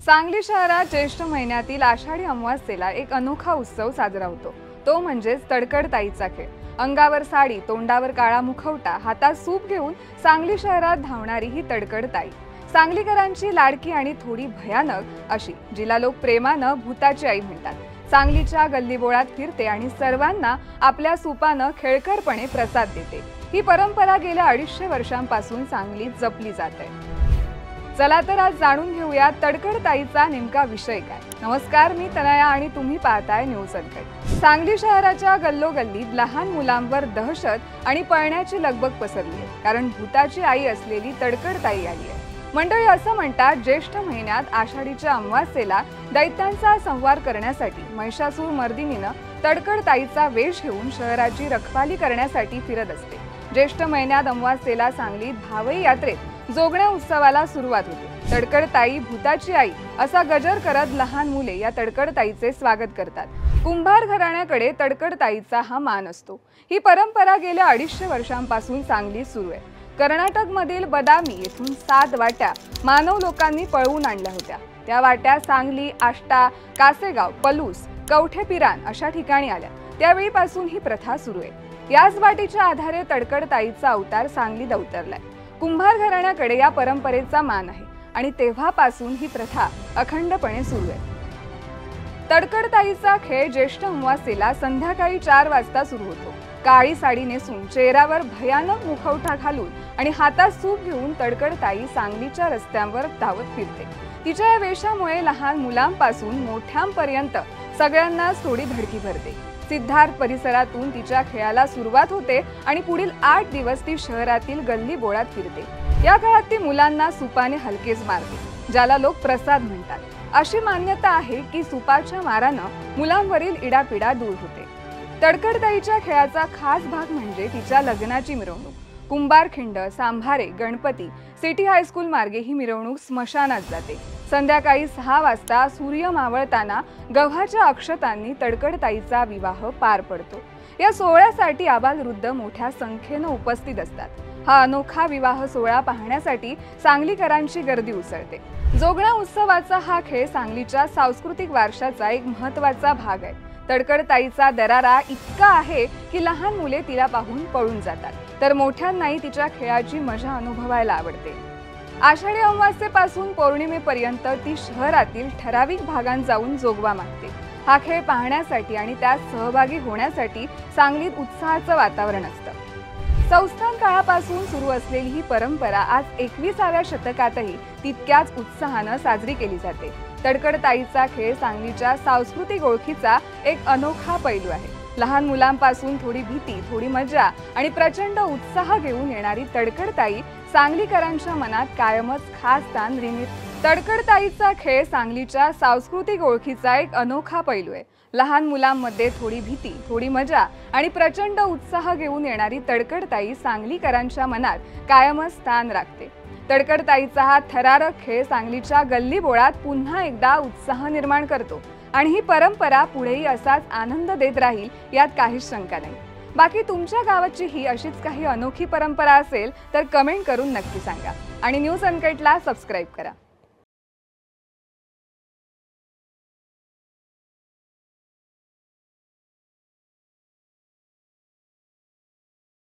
सांगली शहरात ज्येष्ठ महिन्यातील आषाढी अमावास्येला एक अनोखा उत्सव साजरा होतो। तो म्हणजेच तडकडताईचा खेळ। अंगावर साडी, तोंडावर काळा मुखवटा, हातात सूप घेऊन सांगली शहरात धावणारी ही तडकडताई सांगलीकरांची लाडकी आणि थोडी भयानक अशी, जिला लोक प्रेमानं भूताची आई म्हणतात। सांगलीच्या गल्लीबोळात फिरते आणि सर्वांना आपल्या सूपानं खेळकरपणे प्रसाद देते। ही परंपरा गेल्या 250 वर्षांपासून सांगलीत जपली जाते। चला तर आज जाणून घेऊया तडकडताईचा नेमका विषय काय। नमस्कार, मी तनया आणि तुम्ही पाहताय न्यूज अनकट। सांगली शहराच्या गल्लोगल्लीत लहान मुलांवर दहशत आणि पळण्याची लगबग पसरली आहे, कारण भूताची आई असलेली तडकडताई आली आहे। मंडळी असं म्हणतात, ज्येष्ठ महिन्यात आषाढीच्या अमावास्येला दैत्यांचा संहार करण्यासाठी महिषासूर मर्दिनीनं तडकडताईचा वेश घेऊन शहराची रखवाली करण्यासाठी फिरत असते। ज्येष्ठ महिन्यात अमावास्येला सांगलीत भावई यात्रेत जोगण्या उत्सवाला सुरुवात होते। तडकडताई भूताची आई असा गजर करत लहान मुले या तडकडताईचे स्वागत करतात। कुंभार घराण्याकडे तडकडताईचा हा मान असतो। ही परंपरा गेल्या 250 वर्षांपासून सांगलीत सुरू आहे। कर्नाटक मधील बदामी येथून 7 वाट्या मानव लोकांनी पळवून आणल्या होत्या। त्या वाट्या सांगली, आष्टा, कासेगाव, पलूस, कवठेपिरान अशा ठिकाणी आल्या। त्यावेळीपासून ही प्रथा सुरू आहे। याच वाटीच्या आधारे तडकडताईचा अवतार सांगलीत अवतरलाय। कुंभार घराण्याकडे या परंपरेचा मान आहे आणि तेव्हापासून ही प्रथा अखंडपणे सुरू आहे। तडकडताईचा खेळ ज्येष्ठ अमावास्येला संध्याकाळी 4 वाजता सुरू होतो। काळी साडी नेसून, चेहऱ्यावर भयानक मुखवटा घालून आणि हातात सूप घेऊन तडकडताई सांगलीच्या रस्त्यांवर धावत फिरते। तिच्या या वेशामुळे लहान मुलांपासून मोठ्यांपर्यंत सगळ्यांनाच थोडी धडकी भरते। सिद्धार्थ परिसरातून तिच्या खेळाला सुरुवात होते आणि पुढील 8 दिवस ती शहरातील गल्ली बोळात फिरते। या काळात ती मुलांना सुपाने हलकेच मारते, ज्याला लोक प्रसाद म्हणतात। अशी मान्यता आहे की सुपाच्या मारानं मुलांवरील इडापिडा दूर होते। तडकडताईच्या खेळाचा खास भाग म्हणजे तिच्या लग्नाची मिरवणूक। कुंभारखिंड, सांभारे, गणपती, सिटी हायस्कूल मार्गे ही मिरवणूक स्मशानात जाते। संध्याकाळी 6 वाजता सूर्य मावळताना गव्हाच्या अक्षतांनी तडकडताईचा विवाह पार पडतो। या सोहळ्यासाठी आबालवृद्ध मोठ्या संख्येने उपस्थित असतात। हा अनोखा विवाह सोहळा पाहण्यासाठी सांगलीकरांची गर्दी उसळते। जोगण्या उत्सवाचा हा खेळ सांगलीच्या सांस्कृतिक वारशाचा एक महत्त्वाचा भाग आहे। तडकडताईचा दरारा इतका आहे की लहान मुले तिला पाहून पळून जातात, तर मोठ्यांनाही तिच्या खेळाची मजा अनुभवायला आवडते। आषाढी अमावास्येपासून पौर्णिमेपर्यंत ती शहरातील ठराविक भागांत जाऊन जोगवा मागते। हा खेळ पाहण्यासाठी आणि त्यात सहभागी होण्यासाठी सांगलीत उत्साहाचं वातावरण असतं। संस्थान काळापासून सुरू असलेली ही परंपरा आज 21व्या शतकातही तितक्याच उत्साहानं साजरी केली जाते। तडकडताईचा खेळ सांगलीच्या सांस्कृतिक ओळखीचा एक अनोखा पैलू आहे। लहान मुलांपासून थोडी भीती, थोडी मजा आणि प्रचंड उत्साह घेऊन येणारी तडकडताई सांगलीकरांच्या मनात कायमच खास स्थान निर्मित। तडकडताईचा खेळ सांगलीच्या सांस्कृतिक ओळखीचा एक अनोखा पैलू आहे। लहान मुलांमध्ये थोडी भीती, थोडी मजा आणि प्रचंड उत्साह घेऊन येणारी तडकडताई सांगलीकरांच्या मनात कायमच स्थान राखते। तडकडताईचा हा थरारक खेळ सांगलीच्या गल्लीबोळात पुन्हा एकदा उत्साह निर्माण करतो आणि ही परंपरा पुढेही असाच आनंद देत राहील, यात काहीच शंका नाही। बाकी तुमच्या गावाची ही अशीच काही अनोखी परंपरा असेल तर कमेंट करून नक्की सांगा आणि न्यूज अनकटला सबस्क्राइब करा।